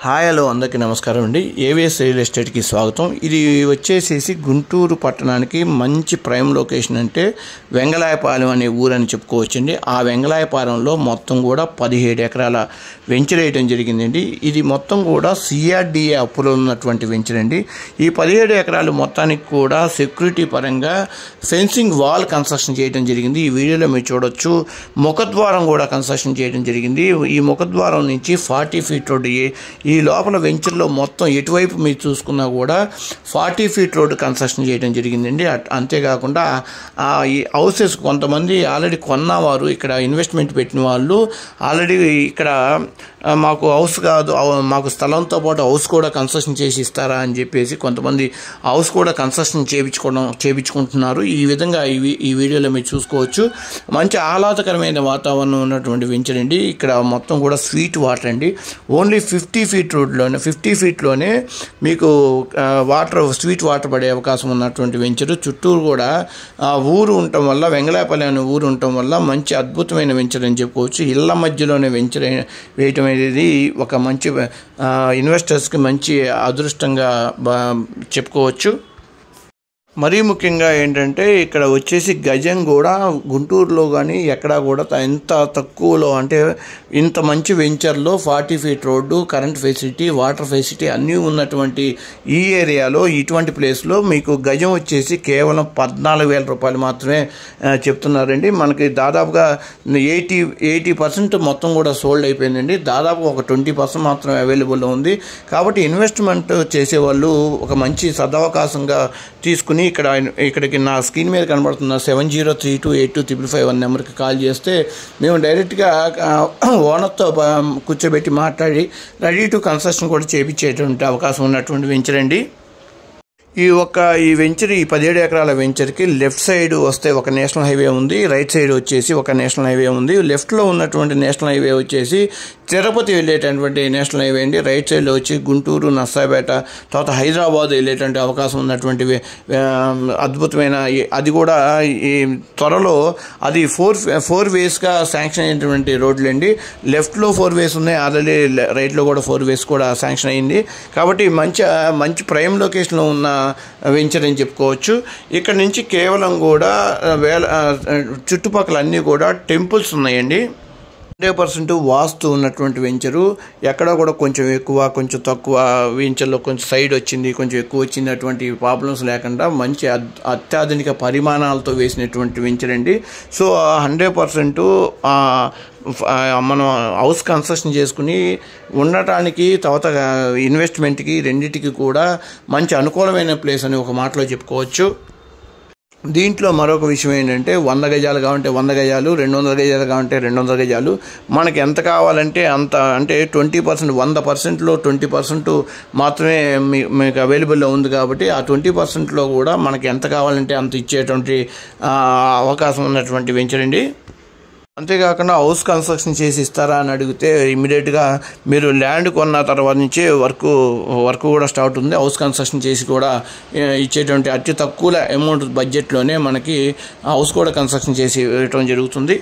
Hi hello అందరికీ నమస్కారం అండి. ఏవిఎస్ రియల్ ఎస్టేట్కి స్వాగతం. ఇది వచ్చేసేసి గుంటూరు పట్టణానికి మంచి ప్రైమ్ లొకేషన్ అంటే వెంగళాయపాలెం అనే ఊరని చెప్పుకోవచ్చండి. ఆ వెంగళాయపాలెంలో మొత్తం కూడా 17 ఎకరాల వెంచర్ వేయడం జరిగిందండి. ఇది మొత్తం కూడా సిఆర్డిఏ అప్పులో ఉన్నటువంటి వెంచర్ అండి. ఈ 17 ఎకరాలు మొత్తానికి కూడా సెక్యూరిటీ పరంగా ఫెన్సింగ్ వాల్ కన్స్ట్రక్షన్ చేయడం జరిగింది. ఈ వీడియోలో మీరు చూడొచ్చు. ముఖద్వారం కూడా కన్స్ట్రక్షన్ చేయడం జరిగింది. ఈ ముఖద్వారం నుంచి 40 ఫీట్ రోడ్డు ఈ లోపల వెంచర్లో మొత్తం ఎటువైపు మీరు చూసుకున్నా కూడా 40 ఫీట్ రోడ్డు కన్స్ట్రక్షన్ చేయడం జరిగిందండి. అంతేకాకుండా ఈ హౌసెస్ కొంతమంది ఆల్రెడీ కొన్నవారు, ఇక్కడ ఇన్వెస్ట్మెంట్ పెట్టిన వాళ్ళు ఆల్రెడీ ఇక్కడ మాకు హౌస్ కాదు, మాకు స్థలంతో పాటు హౌస్ కూడా కన్స్ట్రక్షన్ చేసి ఇస్తారా అని చెప్పేసి కొంతమంది హౌస్ కూడా కన్స్ట్రక్షన్ చేయించుకుంటున్నారు. ఈ విధంగా ఈ వీడియోలో మీరు చూసుకోవచ్చు. మంచి ఆహ్లాదకరమైన వాతావరణం ఉన్నటువంటి వెంచర్ అండి. ఇక్కడ మొత్తం కూడా స్వీట్ వాటర్ అండి. ఓన్లీ 50 ఫీట్లోనే మీకు స్వీట్ వాటర్ పడే అవకాశం ఉన్నటువంటి వెంచర్. చుట్టూరు కూడా ఊరు ఉండటం వల్ల, వెంగళాయపాలెం అనే ఊరు ఉండటం వల్ల మంచి అద్భుతమైన వెంచర్ అని చెప్పుకోవచ్చు. ఇళ్ల మధ్యలోనే వెంచర్ వేయటం అనేది ఒక మంచి ఇన్వెస్టర్స్కి మంచి అదృష్టంగా చెప్పుకోవచ్చు. మరీ ముఖ్యంగా ఏంటంటే ఇక్కడ వచ్చేసి గజం కూడా గుంటూరులో కానీ ఎక్కడా కూడా ఎంత తక్కువలో, అంటే ఇంత మంచి వెంచర్లో 40 feet road, current facility, water facility అన్నీ ఉన్నటువంటి ఈ ఏరియాలో, ఇటువంటి ప్లేస్లో మీకు గజం వచ్చేసి కేవలం 14,000 రూపాయలు మాత్రమే చెప్తున్నారండి. మనకి దాదాపుగా 80% మొత్తం కూడా సోల్డ్ అయిపోయిందండి. దాదాపు ఒక 20% మాత్రం అవైలబుల్లో ఉంది. కాబట్టి ఇన్వెస్ట్మెంట్ చేసేవాళ్ళు ఒక మంచి సదవకాశంగా తీసుకుని ఇక్కడికి నా స్క్రీన్ మీద కనబడుతున్న 70328255 నెంబర్కి కాల్ చేస్తే మేము డైరెక్ట్గా ఓనర్తో కూర్చోబెట్టి మాట్లాడి రెడీ టు కన్స్ట్రక్షన్ కూడా చేయించేటువంటి అవకాశం ఉన్నటువంటి వెంచర్ అండి. ఈ వెంచర్, ఈ 17 ఎకరాల వెంచర్కి లెఫ్ట్ సైడ్ వస్తే ఒక నేషనల్ హైవే ఉంది, రైట్ సైడ్ వచ్చేసి ఒక నేషనల్ హైవే ఉంది. లెఫ్ట్లో ఉన్నటువంటి నేషనల్ హైవే వచ్చేసి తిరుపతి వెళ్ళేటటువంటి నేషనల్ హైవే అండి. రైట్ సైడ్లో వచ్చి గుంటూరు, నర్సాపేట, తర్వాత హైదరాబాద్ వెళ్ళేటువంటి అవకాశం ఉన్నటువంటి అద్భుతమైన, అది కూడా ఈ త్వరలో అది ఫోర్ వేస్గా శాంక్షన్ అయినటువంటి రోడ్లు అండి. లెఫ్ట్లో 4 వేస్ ఉన్నాయి, ఆల్రెడీ రైట్లో కూడా 4 వేస్ కూడా శాంక్షన్ అయింది. కాబట్టి మంచి ప్రైమ్ లొకేషన్లో ఉన్న వెంచర్ అని చెప్పుకోవచ్చు. ఇక్కడ నుంచి కేవలం కూడా చుట్టుపక్కల అన్నీ కూడా టెంపుల్స్ ఉన్నాయండి. 100% వాస్తు ఉన్నటువంటి వెంచరు. ఎక్కడ కూడా కొంచెం ఎక్కువ, కొంచెం తక్కువ, వెంచర్లో కొంచెం సైడ్ వచ్చింది, కొంచెం ఎక్కువ వచ్చింది, అటువంటి ప్రాబ్లమ్స్ లేకుండా మంచి అత్యాధునిక పరిమాణాలతో వేసినటువంటి వెంచర్ అండి. సో 100% మనం హౌస్ కన్స్ట్రక్షన్ చేసుకుని ఉండటానికి, తర్వాత ఇన్వెస్ట్మెంట్కి, రెండింటికి కూడా మంచి అనుకూలమైన ప్లేస్ అని ఒక మాటలో చెప్పుకోవచ్చు. దీంట్లో మరొక విషయం ఏంటంటే 100 గజాలు కావాలంటే 100 గజాలు, 200 గజాలు కావాలంటే 200 గజాలు, మనకి ఎంత కావాలంటే అంత, అంటే 20%, 100%లో 20% మాత్రమే మీకు అవైలబుల్లో ఉంది. కాబట్టి ఆ 20%లో కూడా మనకి ఎంత కావాలంటే అంత ఇచ్చేటువంటి అవకాశం ఉన్నటువంటి వెంచర్ అండి. అంతేకాకుండా హౌస్ కన్స్ట్రక్షన్ చేసి ఇస్తారా అని అడిగితే ఇమ్మీడియట్గా మీరు ల్యాండ్ కొన్న తర్వాత నుంచే వర్క్ కూడా స్టార్ట్ ఉంది. హౌస్ కన్స్ట్రక్షన్ చేసి కూడా ఇచ్చేటువంటి అతి తక్కువ అమౌంట్ బడ్జెట్లోనే మనకి హౌస్ కూడా కన్స్ట్రక్షన్ చేసి ఇవ్వడం జరుగుతుంది.